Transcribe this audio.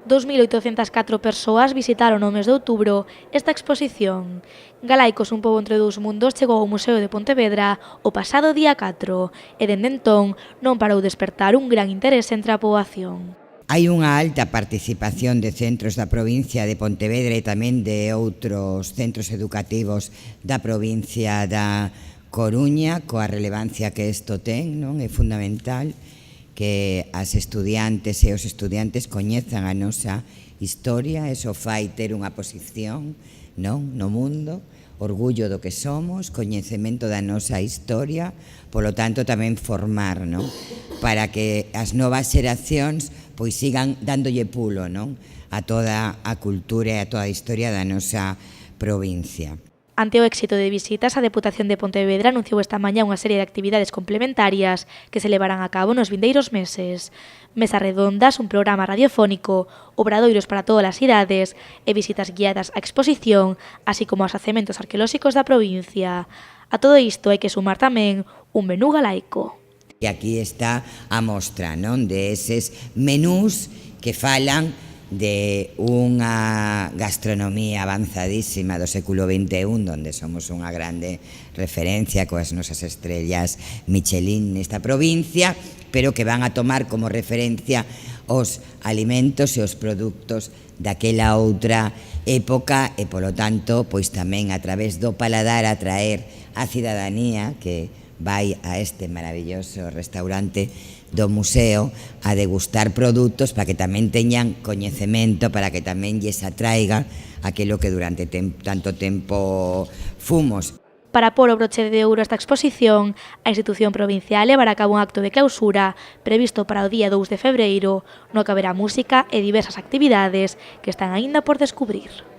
2.804 persoas visitaron no mes de outubro esta exposición. Galaicos, un pobo entre dous mundos, chegou ao Museo de Pontevedra o pasado día 4 e dende entón non parou de despertar un gran interese entre a poboación. Hai unha alta participación de centros da provincia de Pontevedra e tamén de outros centros educativos da provincia da Coruña, coa relevancia que isto ten, non? É fundamental que as estudiantes e os estudiantes coñezan a nosa historia, eso fai ter unha posición, non, no mundo, orgullo do que somos, coñecemento da nosa historia, polo tanto tamén formar, non? Para que as novas xeracións pois sigan dándolle pulo, non? A toda a cultura e a toda a historia da nosa provincia. Ante o éxito de visitas, a Deputación de Pontevedra anunciou esta mañá unha serie de actividades complementarias que se levarán a cabo nos vindeiros meses. Mesas redondas, un programa radiofónico, obradoiros para todas as idades e visitas guiadas á exposición, así como aos xacementos arqueolóxicos da provincia. A todo isto hai que sumar tamén un menú galaico. E aquí está a mostra, non, de eses menús que falan de unha gastronomía avanzadísima do século XXI, onde somos unha grande referencia coas nosas estrellas Michelin nesta provincia, pero que van a tomar como referencia os alimentos e os produtos daquela outra época e, polo tanto, pois tamén a través do paladar atraer a cidadanía que vai a este maravilloso restaurante do museo a degustar produtos para que tamén teñan coñecemento, para que tamén lles atraiga aquilo que durante tanto tempo fomos. Para pôr o broche de ouro esta exposición, a institución provincial levará a cabo un acto de clausura previsto para o día 2 de febreiro, no que haberá música e diversas actividades que están aínda por descubrir.